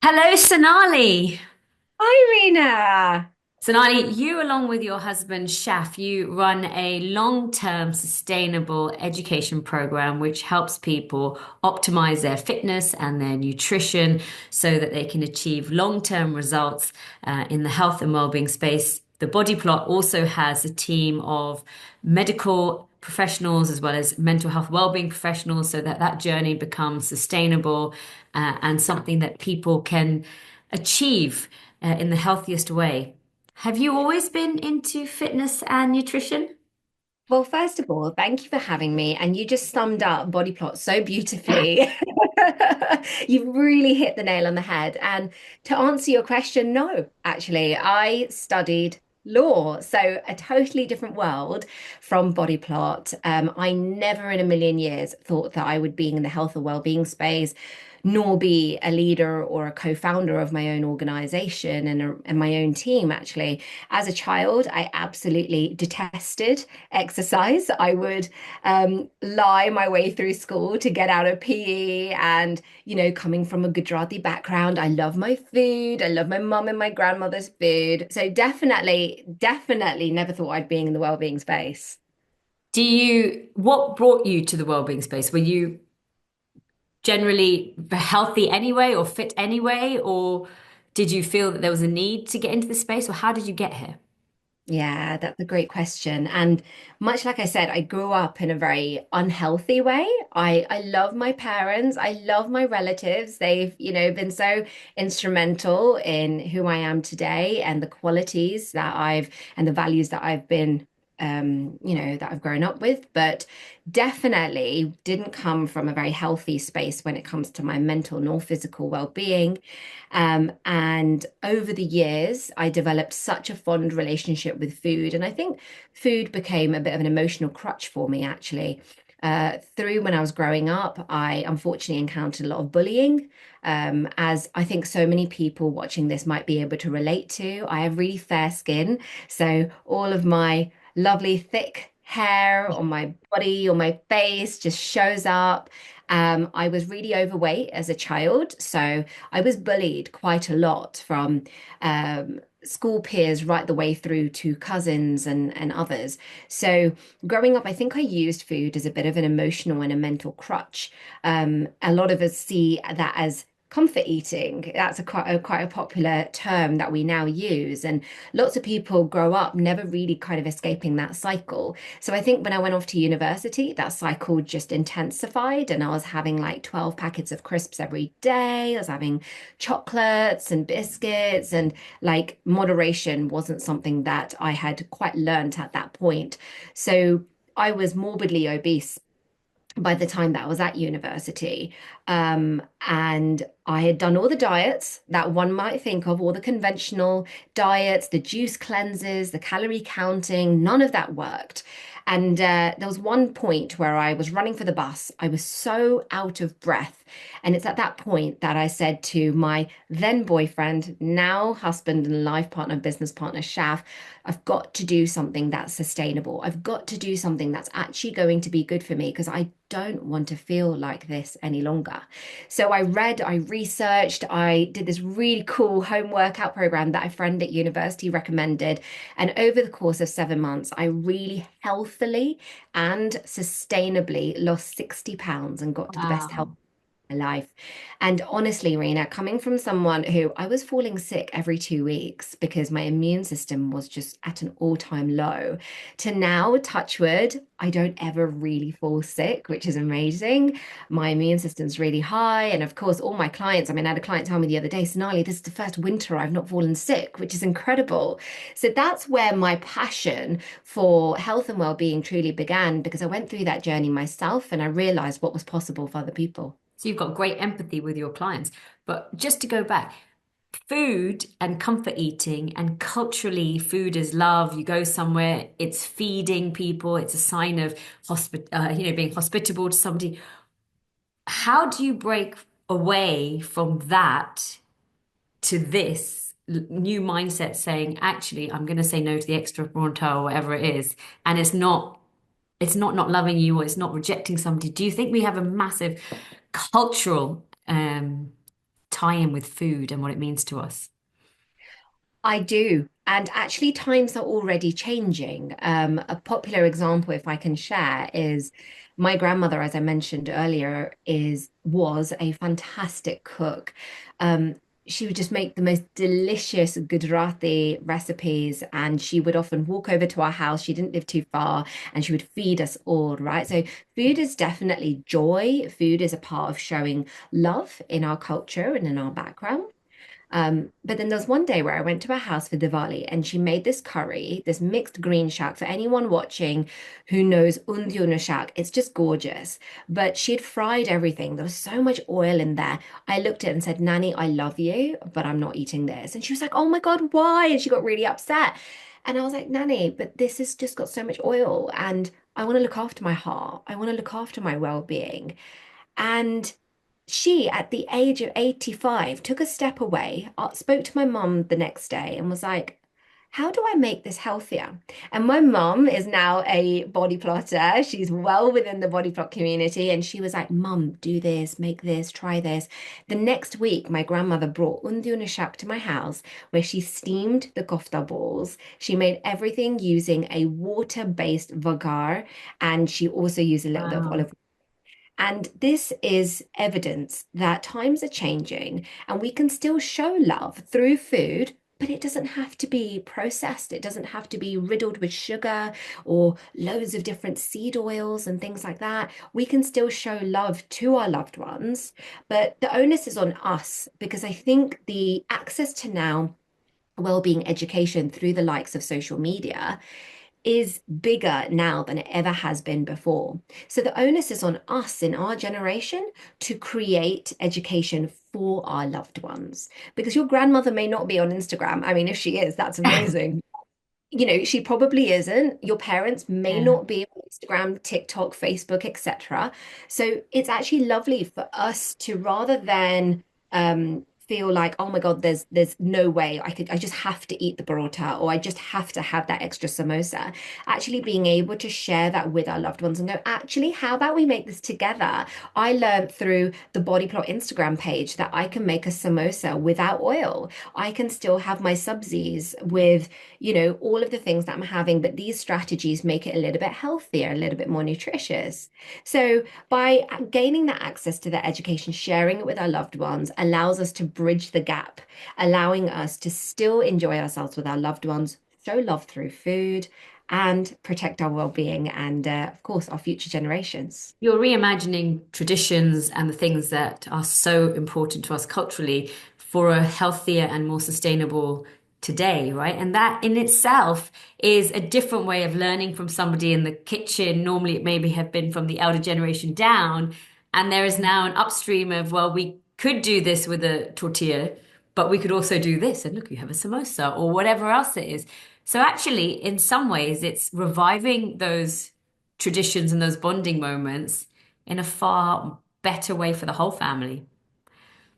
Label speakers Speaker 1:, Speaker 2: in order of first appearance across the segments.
Speaker 1: Hello, Sonali.
Speaker 2: Irina.
Speaker 1: Sonali, you, along with your husband, Shaf, you run a long-term sustainable education program which helps people optimize their fitness and their nutrition so that they can achieve long-term results in the health and well-being space. The Body Plot also has a team of medical professionals as well as mental health well-being professionals so that that journey becomes sustainable and something that people can achieve in the healthiest way. Have you always been into fitness and nutrition?
Speaker 2: Well, first of all, thank you for having me. And you just summed up Body Plot so beautifully. You've really hit the nail on the head. And to answer your question, no, actually, I studied law. So a totally different world from Body Plot. I never in a million years thought that I would be in the health or well-being space, nor be a leader or a co-founder of my own organization and my own team, actually. As a child, I absolutely detested exercise. I would lie my way through school to get out of PE. And, coming from a Gujarati background, I love my food. I love my mum and my grandmother's food. So definitely never thought I'd be in the well-being space.
Speaker 1: What brought you to the well-being space? Were you generally healthy anyway or fit anyway, or did you feel that there was a need to get into the space, or how did you get here?
Speaker 2: Yeah, that's a great question. And much like I said, I grew up in a very unhealthy way. I love my parents. I love my relatives. They've, been so instrumental in who I am today and the qualities that I've and the values that I've been that I've grown up with, but definitely didn't come from a very healthy space when it comes to my mental nor physical well-being. And over the years, I developed such a fond relationship with food. And I think food became a bit of an emotional crutch for me, actually. Through when I was growing up, I unfortunately encountered a lot of bullying, as I think so many people watching this might be able to relate to. I have really fair skin, so all of my lovely thick hair on my body, on my face just shows up. I was really overweight as a child, so I was bullied quite a lot from school peers right the way through to cousins and others. So growing up, I think I used food as a bit of an emotional and a mental crutch. A lot of us see that as comfort eating. That's quite a popular term that we now use, and lots of people grow up never really kind of escaping that cycle. So I think when I went off to university, that cycle just intensified, and I was having like 12 packets of crisps every day. I was having chocolates and biscuits, and like moderation wasn't something that I had quite learned at that point. So I was morbidly obese by the time that I was at university. And I had done all the diets that one might think of, all the conventional diets, the juice cleanses, the calorie counting, none of that worked. And there was one point where I was running for the bus. I was so out of breath. And it's at that point that I said to my then boyfriend, now husband and life partner, business partner, Shaf, I've got to do something that's sustainable. I've got to do something that's actually going to be good for me because I don't want to feel like this any longer. So I read, I researched, I did this really cool home workout program that a friend at university recommended. And over the course of 7 months, I really healthily and sustainably lost 60 pounds and got to the best health
Speaker 1: Wow.
Speaker 2: my life. And honestly, Rena, coming from someone who I was falling sick every 2 weeks because my immune system was just at an all-time low, to now, touch wood, I don't ever really fall sick, which is amazing. My immune system's really high. And of course, all my clients, I mean, I had a client tell me the other day, Sonali, this is the first winter I've not fallen sick, which is incredible. So that's where my passion for health and well-being truly began because I went through that journey myself and I realized what was possible for other people.
Speaker 1: So you've got great empathy with your clients. But just to go back, food and comfort eating and culturally, food is love. You go somewhere, it's feeding people. It's a sign of being hospitable to somebody. How do you break away from that to this new mindset saying, actually, I'm going to say no to the extra pronto or whatever it is, and it's not loving you or it's not rejecting somebody. Do you think we have a massive cultural tie in with food and what it means to us?
Speaker 2: I do. And actually, times are already changing. A popular example, if I can share, is my grandmother, as I mentioned earlier, was a fantastic cook. Um, she would just make the most delicious Gujarati recipes, and she would often walk over to our house. She didn't live too far, and she would feed us all, right? So, food is definitely joy. Food is a part of showing love in our culture and in our background. But then there was one day where I went to her house for Diwali and she made this curry, this mixed green shak. For anyone watching who knows undiona shak, it's just gorgeous. But she had fried everything. There was so much oil in there. I looked at it and said, Nanny, I love you, but I'm not eating this. And she was like, oh my God, why? And she got really upset. And I was like, Nanny, but this has just got so much oil and I want to look after my heart. I want to look after my well-being. And she, at the age of 85, took a step away, spoke to my mum the next day, and was like, how do I make this healthier? And my mum is now a body plotter. She's well within the body plot community. And she was like, Mum, do this, make this, try this. The next week, my grandmother brought undi shak to my house where she steamed the kofta balls. She made everything using a water-based vagar. And she also used a little bit of
Speaker 1: Wow.
Speaker 2: olive. And this is evidence that times are changing and we can still show love through food, but it doesn't have to be processed. It doesn't have to be riddled with sugar or loads of different seed oils and things like that. We can still show love to our loved ones, but the onus is on us because I think the access to now well-being education through the likes of social media is bigger now than it ever has been before. So the onus is on us in our generation to create education for our loved ones. Because your grandmother may not be on Instagram. I mean, if she is, that's amazing. She probably isn't. Your parents may
Speaker 1: Yeah.
Speaker 2: not be on Instagram, TikTok, Facebook, etc. So it's actually lovely for us to rather than feel like, oh my God, there's no way I just have to eat the parota or I just have to have that extra samosa. Actually being able to share that with our loved ones and go, actually, how about we make this together? I learned through the Body Plot Instagram page that I can make a samosa without oil. I can still have my subsies with all of the things that I'm having, but these strategies make it a little bit healthier, a little bit more nutritious. So by gaining that access to that education, sharing it with our loved ones allows us to bridge the gap, allowing us to still enjoy ourselves with our loved ones, show love through food, and protect our well-being and, of course, our future generations.
Speaker 1: You're reimagining traditions and the things that are so important to us culturally for a healthier and more sustainable today, right? And that in itself is a different way of learning from somebody in the kitchen. Normally, it maybe have been from the elder generation down. And there is now an upstream of, well, we could do this with a tortilla, but we could also do this. And look, you have a samosa or whatever else it is. So actually, in some ways, it's reviving those traditions and those bonding moments in a far better way for the whole family.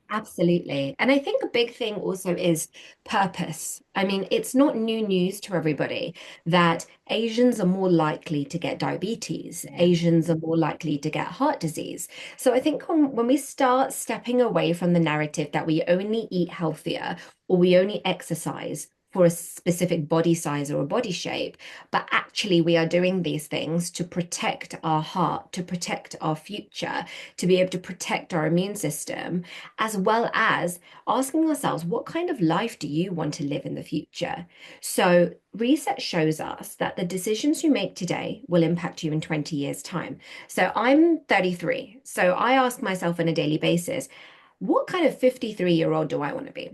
Speaker 2: Absolutely. And I think a big thing also is purpose. I mean, it's not new news to everybody that Asians are more likely to get diabetes.
Speaker 1: Yeah.
Speaker 2: Asians are more likely to get heart disease. So I think when we start stepping away from the narrative that we only eat healthier or we only exercise for a specific body size or a body shape, but actually we are doing these things to protect our heart, to protect our future, to be able to protect our immune system as well as asking ourselves, what kind of life do you want to live in the future? So, research shows us that the decisions you make today will impact you in 20 years' time. So, I'm 33. So, I ask myself on a daily basis, what kind of 53-year-old do I want to be?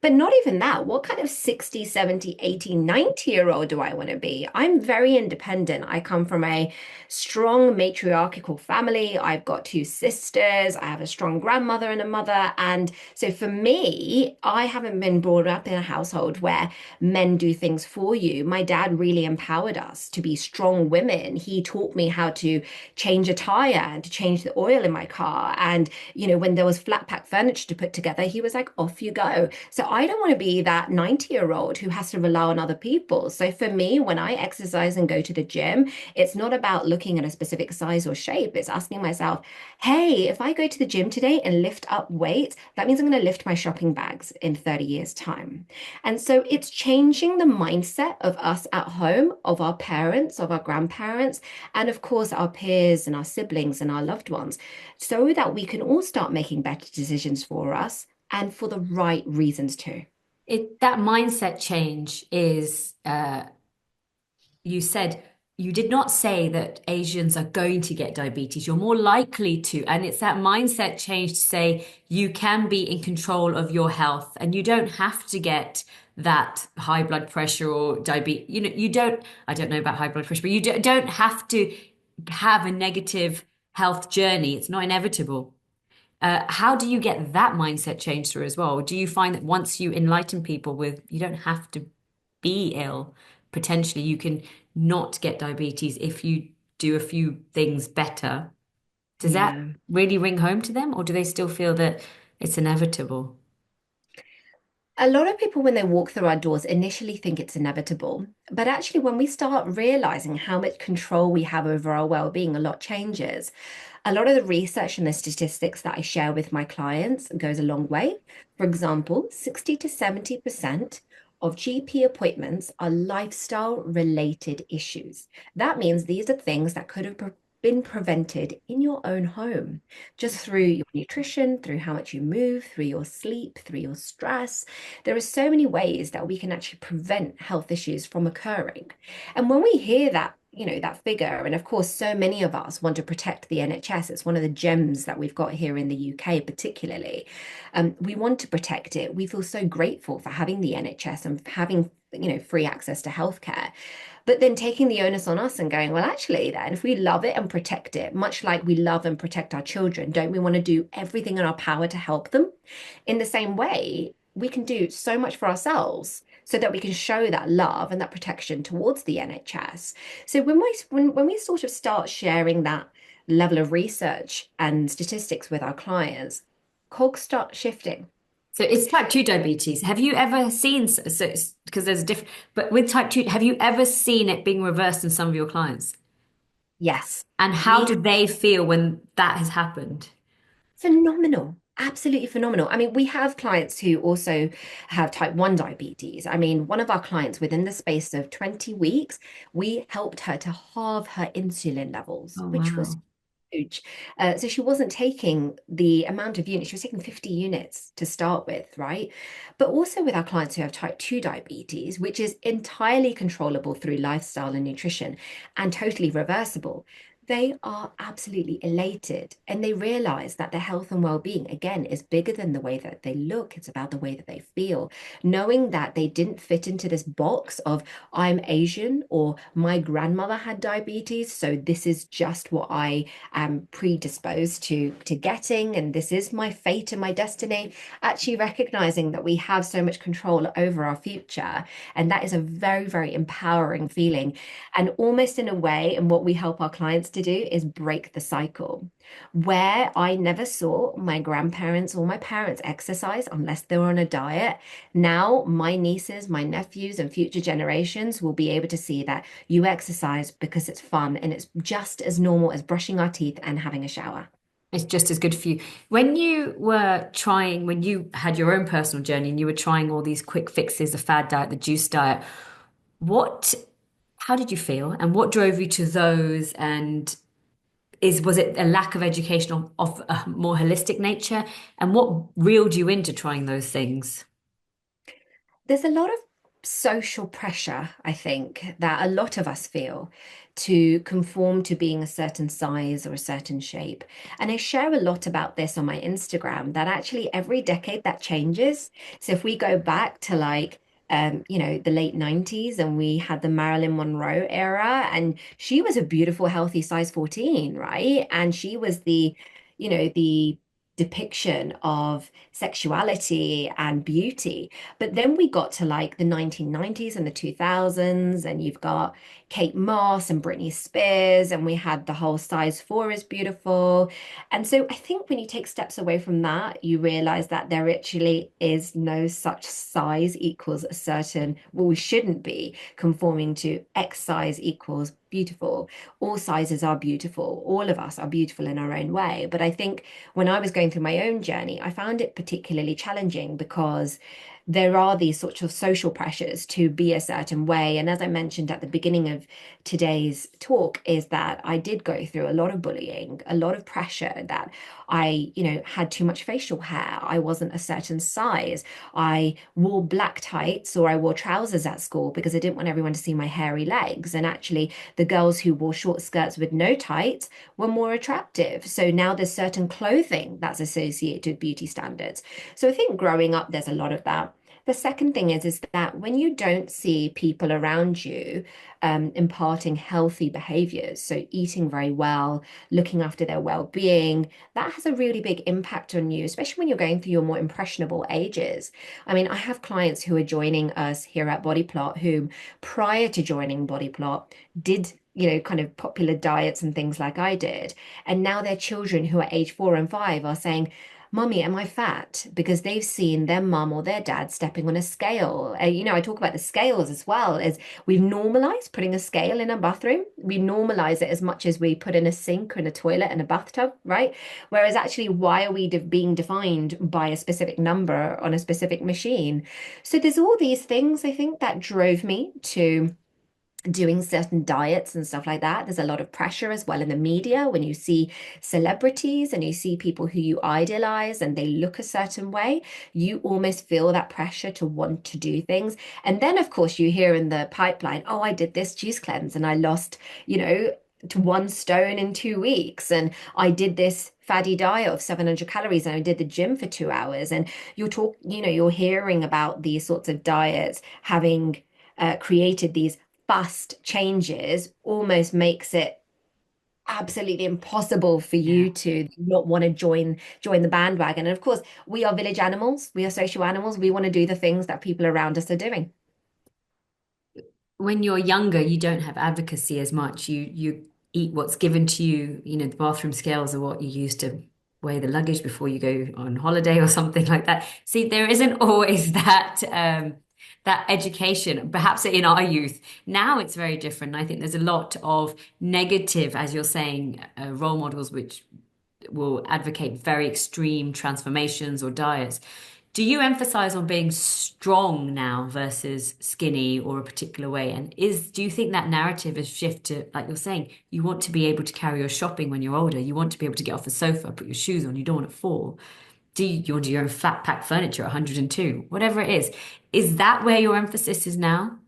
Speaker 2: But not even that. What kind of 60, 70, 80, 90-year-old do I want to be? I'm very independent. I come from a strong matriarchal family. I've got two sisters. I have a strong grandmother and a mother. And so for me, I haven't been brought up in a household where men do things for you. My dad really empowered us to be strong women. He taught me how to change a tire and to change the oil in my car. And, when there was flat pack furniture to put together, he was like, off you go. So I don't want to be that 90-year-old who has to rely on other people. So for me, when I exercise and go to the gym, it's not about looking at a specific size or shape. It's asking myself, hey, if I go to the gym today and lift up weights, that means I'm going to lift my shopping bags in 30 years' time. And so it's changing the mindset of us at home, of our parents, of our grandparents, and of course our peers and our siblings and our loved ones, so that we can all start making better decisions for us and for the right reasons too.
Speaker 1: It that mindset change is you said you did not say that Asians are going to get diabetes. You're more likely to. And it's that mindset change to say you can be in control of your health and you don't have to get that high blood pressure or diabetes. You don't, I don't know about high blood pressure, but you don't have to have a negative health journey. It's not inevitable. How do you get that mindset change through as well? Do you find that once you enlighten people with you don't have to be ill, potentially you can not get diabetes if you do a few things better? Does that
Speaker 2: Yeah.
Speaker 1: really ring home to them, or do they still feel that it's inevitable?
Speaker 2: A lot of people, when they walk through our doors, initially think it's inevitable. But actually, when we start realizing how much control we have over our well-being, a lot changes. A lot of the research and the statistics that I share with my clients goes a long way. For example, 60 to 70% of GP appointments are lifestyle related issues. That means these are things that could have been prevented in your own home, just through your nutrition, through how much you move, through your sleep, through your stress. There are so many ways that we can actually prevent health issues from occurring. And when we hear that, that figure, and of course, so many of us want to protect the NHS. It's one of the gems that we've got here in the UK, particularly. We want to protect it. We feel so grateful for having the NHS and having, free access to healthcare. But then taking the onus on us and going, well, actually, then if we love it and protect it, much like we love and protect our children, don't we want to do everything in our power to help them? In the same way, we can do so much for ourselves so that we can show that love and that protection towards the NHS. So when we sort of start sharing that level of research and statistics with our clients, cogs start shifting.
Speaker 1: So it's type 2 diabetes. Have you ever seen, so because there's a different, but with type 2, have you ever seen it being reversed in some of your clients?
Speaker 2: Yes,
Speaker 1: And how
Speaker 2: we
Speaker 1: do they feel when that has happened?
Speaker 2: phenomenal. Absolutely phenomenal. I mean, we have clients who also have type 1 diabetes. I mean, one of our clients within the space of 20 weeks, we helped her to halve her insulin levels,
Speaker 1: Oh,
Speaker 2: which was
Speaker 1: wow.
Speaker 2: huge. So she wasn't taking the amount of units, she was taking 50 units to start with, right? But also with our clients who have type 2 diabetes, which is entirely controllable through lifestyle and nutrition and totally reversible. They are absolutely elated and they realize that their health and well-being, again, is bigger than the way that they look. It's about the way that they feel. Knowing that they didn't fit into this box of I'm Asian or my grandmother had diabetes, so this is just what I am predisposed to getting, and this is my fate and my destiny. Actually recognizing that we have so much control over our future, and that is a very, very empowering feeling. And almost in a way, and what we help our clients to do is break the cycle. Where I never saw my grandparents or my parents exercise unless they were on a diet, now my nieces, my nephews, and future generations will be able to see that you exercise because it's fun and it's just as normal as brushing our teeth and having a shower.
Speaker 1: It's just as good for you. When you had your own personal journey and you were trying all these quick fixes, the fad diet, the juice diet, what, how did you feel? And what drove you to those? And was it a lack of education of a more holistic nature? And what reeled you into trying those things?
Speaker 2: There's a lot of social pressure, I think, that a lot of us feel to conform to being a certain size or a certain shape. And I share a lot about this on my Instagram that actually every decade that changes. So if we go back to the late 90s and we had the Marilyn Monroe era, and she was a beautiful, healthy size 14, right? And she was the depiction of sexuality and beauty. But then we got to like the 1990s and the 2000s, and you've got Kate Moss and Britney Spears, and we had the whole size 4 is beautiful. And so I think when you take steps away from that, you realize that there actually is no such size equals a certain, well, we shouldn't be conforming to X size equals beautiful. All sizes are beautiful. All of us are beautiful in our own way. But I think when I was going through my own journey, I found it particularly challenging because there are these sorts of social pressures to be a certain way. And as I mentioned at the beginning of today's talk, is that I did go through a lot of bullying, a lot of pressure that had too much facial hair. I wasn't a certain size. I wore black tights or I wore trousers at school because I didn't want everyone to see my hairy legs. And actually, the girls who wore short skirts with no tights were more attractive. So now there's certain clothing that's associated with beauty standards. So I think growing up, there's a lot of that. The second thing is that when you don't see people around you imparting healthy behaviors, so eating very well, looking after their well-being, that has a really big impact on you, especially when you're going through your more impressionable ages. I mean, I have clients who are joining us here at Body Plot who, prior to joining Body Plot, did kind of popular diets and things like I did. And now their children who are age 4 and 5 are saying, Mummy, am I fat? Because they've seen their mum or their dad stepping on a scale. I talk about the scales as well as we've normalized putting a scale in a bathroom. We normalize it as much as we put in a sink and a toilet and a bathtub, right? Whereas actually, why are we being defined by a specific number on a specific machine? So there's all these things I think that drove me to doing certain diets and stuff like that. There's a lot of pressure as well in the media when you see celebrities and you see people who you idolize and they look a certain way, you almost feel that pressure to want to do things. And then, of course, you hear in the pipeline, oh, I did this juice cleanse and I lost, to 1 stone in 2 weeks. And I did this fatty diet of 700 calories and I did the gym for 2 hours. And you're hearing about these sorts of diets having created these fast changes almost makes it absolutely impossible for
Speaker 1: Yeah.
Speaker 2: you to not want to join the bandwagon. And of course, we are village animals, we are social animals. We want to do the things that people around us are doing.
Speaker 1: When you're younger, you don't have advocacy as much. You eat what's given to you. You know, the bathroom scales are what you use to weigh the luggage before you go on holiday or something like that. See, there isn't always that education, perhaps in our youth. Now it's very different. I think there's a lot of negative, as you're saying, role models which will advocate very extreme transformations or diets. Do you emphasize on being strong now versus skinny or a particular way? And do you think that narrative has shifted, like you're saying, you want to be able to carry your shopping when you're older, you want to be able to get off the sofa, put your shoes on, you don't want to fall. You want your own flat pack furniture, 102, whatever it is. Is that where your emphasis is now?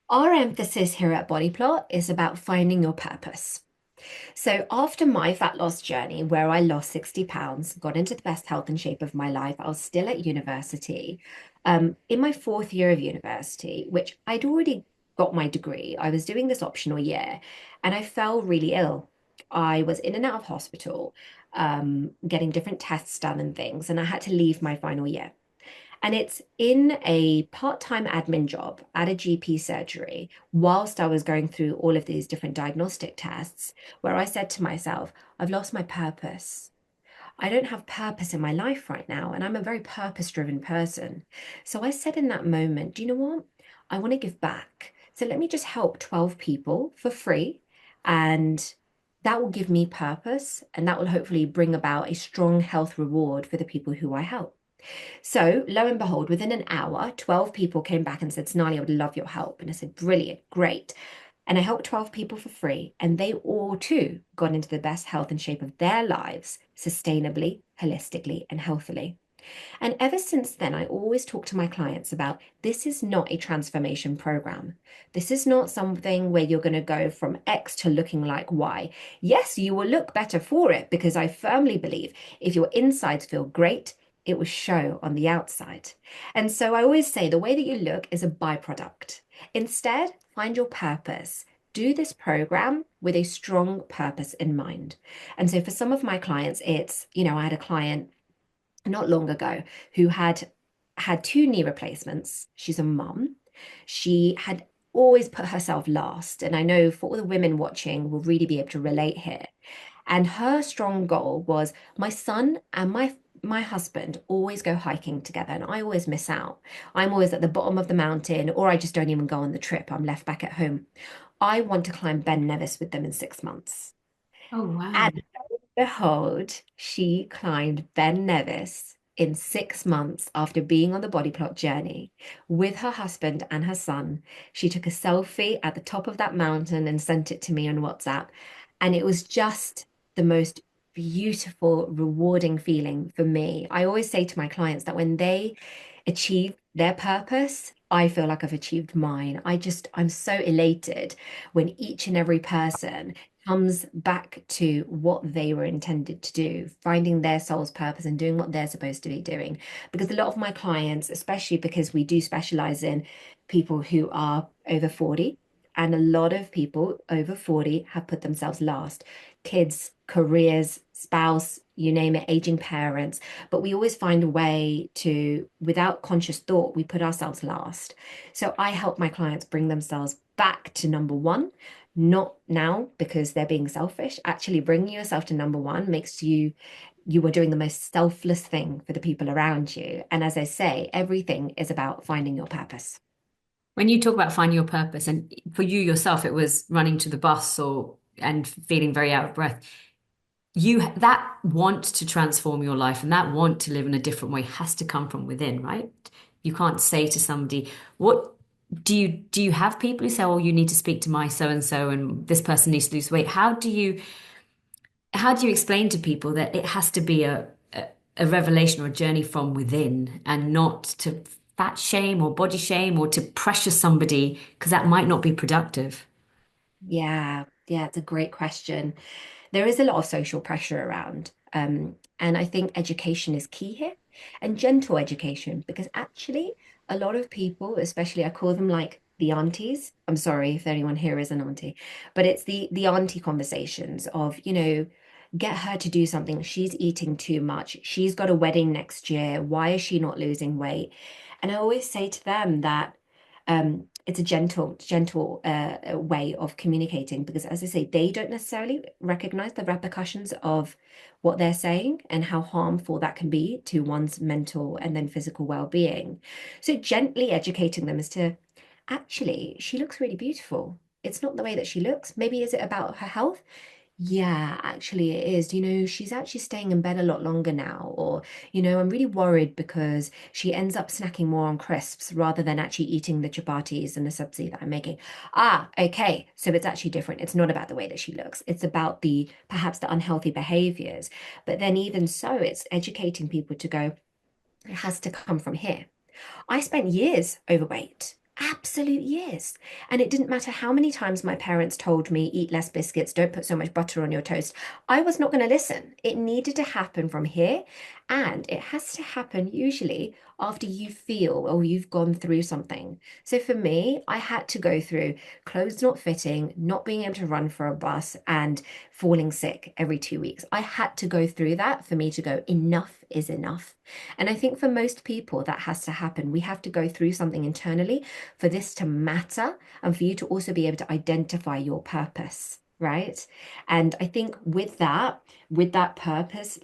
Speaker 2: Our emphasis here at Body Plot is about finding your purpose. So after my fat loss journey, where I lost 60 pounds, got into the best health and shape of my life, I was still at university. In my 4th year of university, which I'd already got my degree, I was doing this optional year, and I fell really ill. I was in and out of hospital, getting different tests done and things, and I had to leave my final year. And it's in a part-time admin job at a GP surgery whilst I was going through all of these different diagnostic tests where I said to myself, I've lost my purpose. I don't have purpose in my life right now, and I'm a very purpose-driven person. So I said in that moment, do you know what? I want to give back. So let me just help 12 people for free, and that will give me purpose, and that will hopefully bring about a strong health reward for the people who I help. So lo and behold, within an hour, 12 people came back and said, Sonali, I would love your help. And I said, brilliant, great. And I helped 12 people for free. And they all too got into the best health and shape of their lives sustainably, holistically, and healthily. And ever since then, I always talk to my clients about this is not a transformation program. This is not something where you're going to go from X to looking like Y. Yes, you will look better for it because I firmly believe if your insides feel great, it will show on the outside. And so I always say the way that you look is a byproduct. Instead, find your purpose. do this program with a strong purpose in mind. And so for some of my clients, I had a client not long ago who had two knee replacements. She's a mum. She had always put herself last. And I know for all the women watching will really be able to relate here. And her strong goal was my son and my husband always go hiking together and I always miss out. I'm always at the bottom of the mountain or I just don't even go on the trip. I'm left back at home. I want to climb Ben Nevis with them in 6 months.
Speaker 1: Oh, wow.
Speaker 2: And behold, she climbed Ben Nevis in 6 months after being on the body plot journey with her husband and her son. She took a selfie at the top of that mountain and sent it to me on WhatsApp. And it was just the most beautiful, rewarding feeling for me. I always say to my clients that when they achieve their purpose, I feel like I've achieved mine. I'm so elated when each and every person comes back to what they were intended to do, finding their soul's purpose and doing what they're supposed to be doing. Because a lot of my clients, especially because we do specialize in people who are over 40, and a lot of people over 40 have put themselves last. Kids, careers, spouse, you name it, aging parents. But we always find a way to, without conscious thought, we put ourselves last. So I help my clients bring themselves back to number one, not now because they're being selfish. Actually, bringing yourself to number one makes you are doing the most selfless thing for the people around you. And as I say, everything is about finding your purpose.
Speaker 1: When you talk about finding your purpose, and for you yourself, it was running to the bus or and feeling very out of breath. You that want to transform your life and that want to live in a different way has to come from within, right? You can't say to somebody, what do you have people who say, oh, you need to speak to my so and so and this person needs to lose weight? How do you explain to people that it has to be a revelation or a journey from within and not to fat shame or body shame or to pressure somebody because that might not be productive?
Speaker 2: Yeah, it's a great question. There is a lot of social pressure around. And I think education is key here and gentle education, because actually, a lot of people, especially I call them like the aunties. I'm sorry if anyone here is an auntie, but it's the auntie conversations of, get her to do something. She's eating too much. She's got a wedding next year. Why is she not losing weight? And I always say to them that it's a gentle way of communicating because, as I say, they don't necessarily recognize the repercussions of what they're saying and how harmful that can be to one's mental and then physical well-being. So gently educating them as to actually, she looks really beautiful. It's not the way that she looks. Maybe is it about her health? Yeah, actually, it is. She's actually staying in bed a lot longer now. Or, I'm really worried because she ends up snacking more on crisps rather than actually eating the chapatis and the sabzi that I'm making. Ah, okay. So it's actually different. It's not about the way that she looks. It's about perhaps the unhealthy behaviors. But then even so, it's educating people to go, it has to come from here. I spent years overweight, absolute years. And it didn't matter how many times my parents told me, eat less biscuits, don't put so much butter on your toast. I was not going to listen. It needed to happen from here. And it has to happen usually after you feel or you've gone through something. So for me, I had to go through clothes not fitting, not being able to run for a bus, and falling sick every 2 weeks. I had to go through that for me to go, enough is enough. And I think for most people, that has to happen. We have to go through something internally for this to matter and for you to also be able to identify your purpose, right? And I think with that purpose,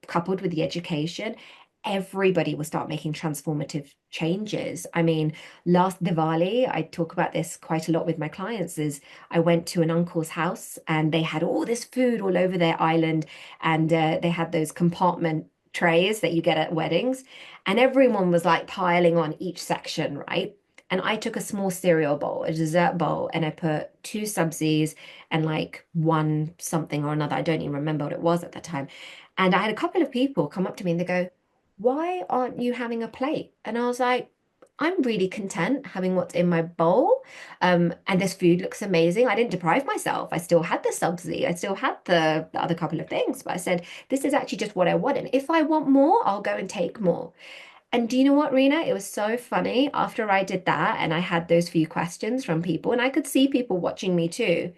Speaker 2: coupled with the education, everybody will start making transformative changes. I mean, last Diwali, I talk about this quite a lot with my clients, is I went to an uncle's house and they had all this food all over their island and they had those compartment trays that you get at weddings and everyone was like piling on each section, right? And I took a small cereal bowl, a dessert bowl, and I put two Subsies and like one something or another. I don't even remember what it was at the time. And I had a couple of people come up to me and they go, why aren't you having a plate? And I was like, I'm really content having what's in my bowl. And this food looks amazing. I didn't deprive myself. I still had the Subsie. I still had the other couple of things. But I said, this is actually just what I want. And if I want more, I'll go and take more. And do you know what, Rena? It was so funny after I did that and I had those few questions from people, and I could see people watching me too.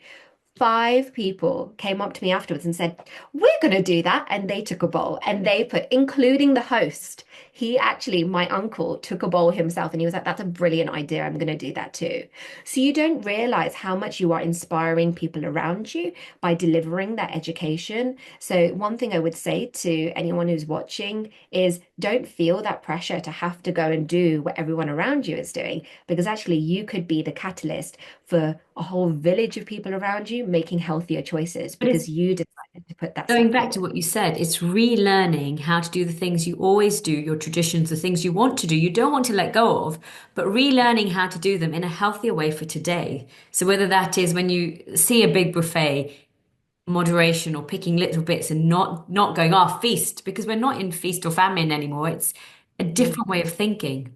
Speaker 2: Five people came up to me afterwards and said, "We're going to do that." And they took a bowl and they put, including the host. He actually, my uncle, took a bowl himself and he was like, "That's a brilliant idea. I'm going to do that too." So you don't realize how much you are inspiring people around you by delivering that education. So, one thing I would say to anyone who's watching is don't feel that pressure to have to go and do what everyone around you is doing, because actually you could be the catalyst for a whole village of people around you making healthier choices
Speaker 1: But it's
Speaker 2: because you decided to put that
Speaker 1: going
Speaker 2: step
Speaker 1: back to
Speaker 2: forward.
Speaker 1: what you said, it's relearning how to do the things you always do, your traditions, the things you want to do, you don't want to let go of, but relearning how to do them in a healthier way for today. So whether that is when you see a big buffet, moderation, or picking little bits and not going, oh, feast, because we're not in feast or famine anymore. It's a different way of thinking.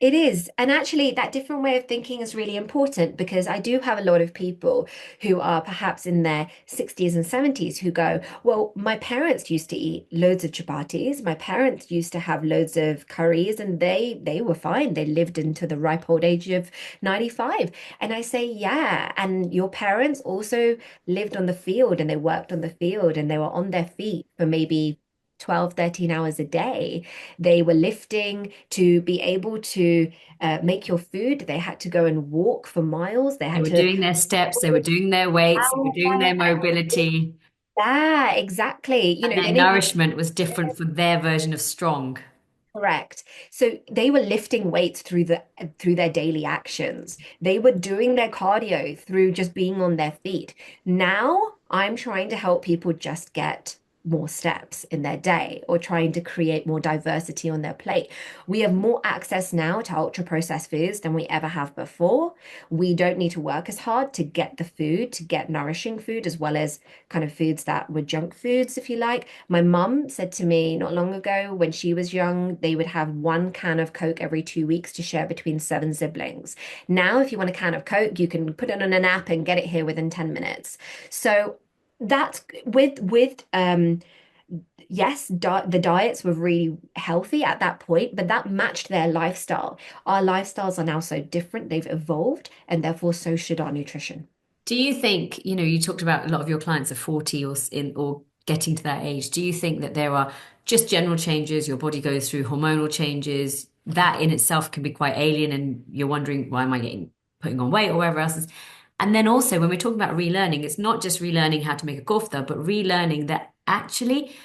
Speaker 2: It is. And actually, that different way of thinking is really important because I do have a lot of people who are perhaps in their 60s and 70s who go, "Well, my parents used to eat loads of chapatis. My parents used to have loads of curries and they were fine. They lived into the ripe old age of 95." And I say, "Yeah, and your parents also lived on the field and they worked on the field and they were on their feet for maybe 12, 13 hours a day. They were lifting to be able to make your food. They had to go and walk for miles. They
Speaker 1: They
Speaker 2: had
Speaker 1: were
Speaker 2: to.
Speaker 1: doing their steps, they were doing their weights, they were doing their mobility,
Speaker 2: Yeah, exactly.
Speaker 1: and their
Speaker 2: They didn't.
Speaker 1: nourishment was different for their version of strong.
Speaker 2: Correct. So they were lifting weights through their daily actions. They were doing their cardio through just being on their feet. Now I'm trying to help people just get more steps in their day or trying to create more diversity on their plate. We have more access now to ultra processed foods than we ever have before. We don't need to work as hard to get the food, to get nourishing food, as well as kind of foods that were junk foods, if you like. My mum said to me not long ago when she was young, they would have one can of Coke every 2 weeks to share between seven siblings. Now, if you want a can of Coke, you can put it on an app and get it here within 10 minutes. So that's with yes, di the diets were really healthy at that point, but that matched their lifestyle. Our lifestyles are now so different, they've evolved, and therefore so should our nutrition.
Speaker 1: Do you think, you talked about a lot of your clients are 40 or getting to that age. Do you think that there are just general changes, your body goes through hormonal changes, that in itself can be quite alien and you're wondering, why am I getting putting on weight or whatever else is? And then also when we're talking about relearning, it's not just relearning how to make a kofta, but relearning that actually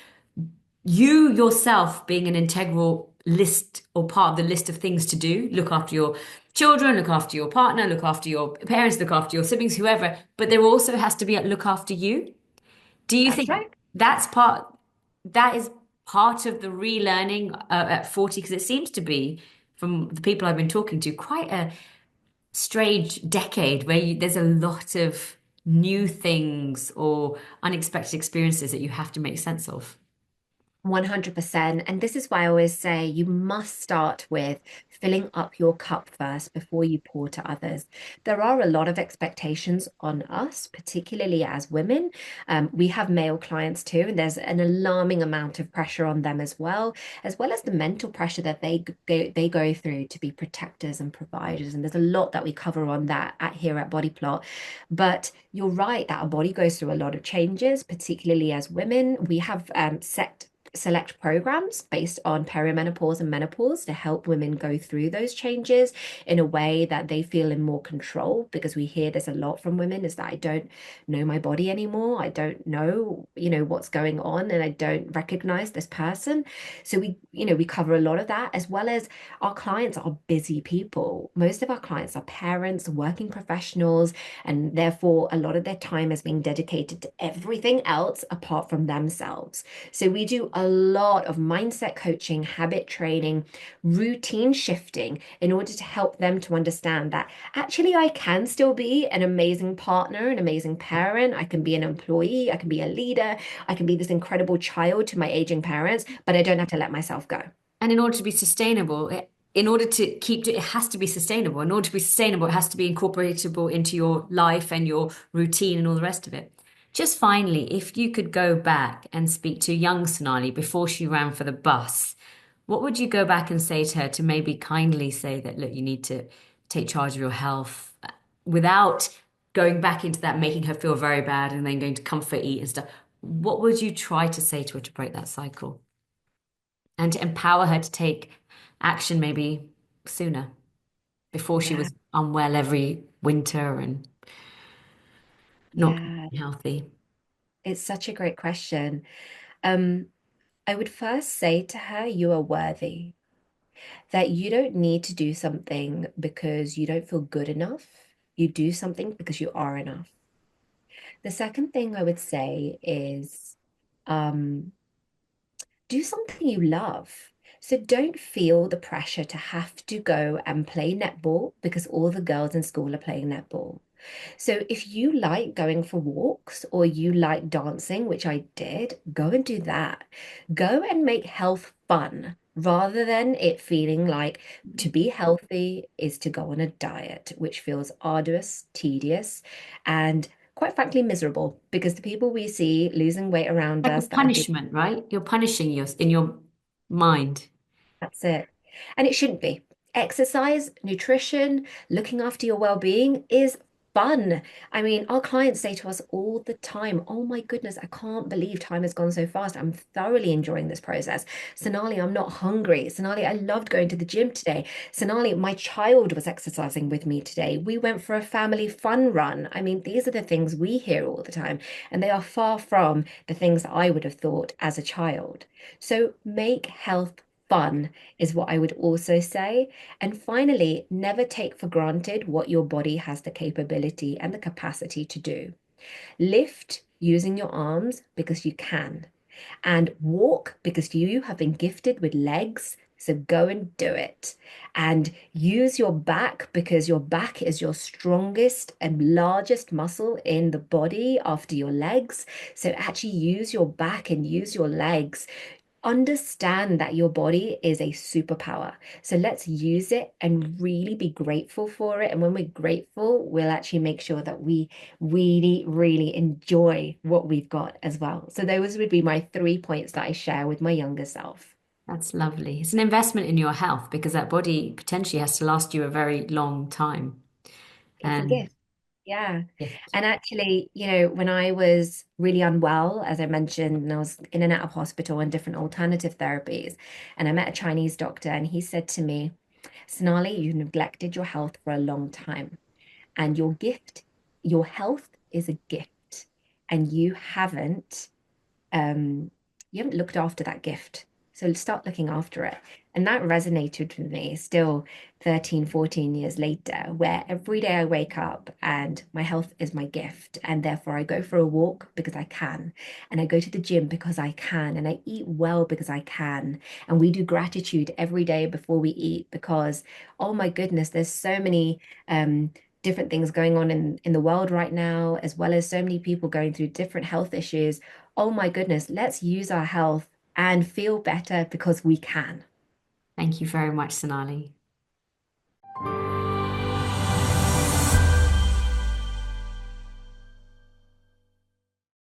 Speaker 1: you yourself being an integral list or part of the list of things to do, look after your children, look after your partner, look after your parents, look after your siblings, whoever, but there also has to be a look after you. Do you
Speaker 2: That's
Speaker 1: think
Speaker 2: right.
Speaker 1: that is part of the relearning at 40? Because it seems to be, from the people I've been talking to, quite a strange decade where there's a lot of new things or unexpected experiences that you have to make sense of.
Speaker 2: 100%. And this is why I always say you must start with filling up your cup first before you pour to others. There are a lot of expectations on us, particularly as women. We have male clients too, and there's an alarming amount of pressure on them as well as the mental pressure that they go through to be protectors and providers. And there's a lot that we cover on that here at Body Plot. But you're right that our body goes through a lot of changes, particularly as women. We have set select programs based on perimenopause and menopause to help women go through those changes in a way that they feel in more control, because we hear there's a lot from women is that I don't know my body anymore. I don't know, what's going on, and I don't recognize this person. So we cover a lot of that, as well as our clients are busy people. Most of our clients are parents, working professionals, and therefore a lot of their time is being dedicated to everything else apart from themselves. So we do a lot of mindset coaching, habit training, routine shifting in order to help them to understand that actually I can still be an amazing partner, an amazing parent. I can be an employee, I can be a leader, I can be this incredible child to my aging parents, but I don't have to let myself go.
Speaker 1: And in order to be sustainable, in order to it has to be sustainable. In order to be sustainable, it has to be incorporatable into your life and your routine and all the rest of it. Just finally, if you could go back and speak to young Sonali before she ran for the bus, What would you go back and say to her to maybe kindly say that, look, you need to take charge of your health without going back into that, making her feel very bad and then going to comfort eat and stuff? What would you try to say to her to break that cycle and to empower her to take action maybe sooner before she
Speaker 2: Yeah,
Speaker 1: was unwell every winter and not
Speaker 2: yeah,
Speaker 1: healthy?
Speaker 2: it's such a great question. Um, I would first say to her, you are worthy, that you don't need to do something because you don't feel good enough. You do something because you are enough. The second thing I would say is um, do something you love. So don't feel the pressure to have to go and play netball because all the girls in school are playing netball. So if you like going for walks or you like dancing, which I did, go and do that. Go and make health fun rather than it feeling like to be healthy is to go on a diet, which feels arduous, tedious, and quite frankly miserable because the people we see losing weight around
Speaker 1: Like a
Speaker 2: us that are doing
Speaker 1: punishment, right? You're punishing your in your mind.
Speaker 2: that's it. And it shouldn't be. Exercise, nutrition, looking after your well-being is fun. I mean, our clients say to us all the time, oh my goodness, I can't believe time has gone so fast. I'm thoroughly enjoying this process. Sonali, I'm not hungry. Sonali, I loved going to the gym today. Sonali, my child was exercising with me today. We went for a family fun run. I mean, these are the things we hear all the time, and they are far from the things that I would have thought as a child. So make health fun is what I would also say. And finally, never take for granted what your body has the capability and the capacity to do. Lift using your arms because you can, and walk because you have been gifted with legs. So go and do it. And use your back because your back is your strongest and largest muscle in the body after your legs. So actually use your back and use your legs. Understand that your body is a superpower. So let's use it and really be grateful for it. And when we're grateful, we'll actually make sure that we really, really enjoy what we've got as well. So those would be my 3 points that I share with my younger self.
Speaker 1: That's lovely. It's an investment in your health because that body potentially has to last you a very long time.
Speaker 2: It's a
Speaker 1: And
Speaker 2: gift. Yeah.
Speaker 1: gift.
Speaker 2: And actually, when I was really unwell, as I mentioned, and I was in and out of hospital and different alternative therapies, and I met a Chinese doctor, and he said to me, Sonali, you neglected your health for a long time. And your health is a gift. And um, you haven't looked after that gift. So start looking after it. And that resonated with me still 13, 14 years later, where every day I wake up and my health is my gift. And therefore I go for a walk because I can. And I go to the gym because I can. And I eat well because I can. And we do gratitude every day before we eat because, oh my goodness, there's so many different things going on in the world right now, as well as so many people going through different health issues. Oh my goodness, let's use our health and feel better because we can.
Speaker 1: Thank you very much, Sonali.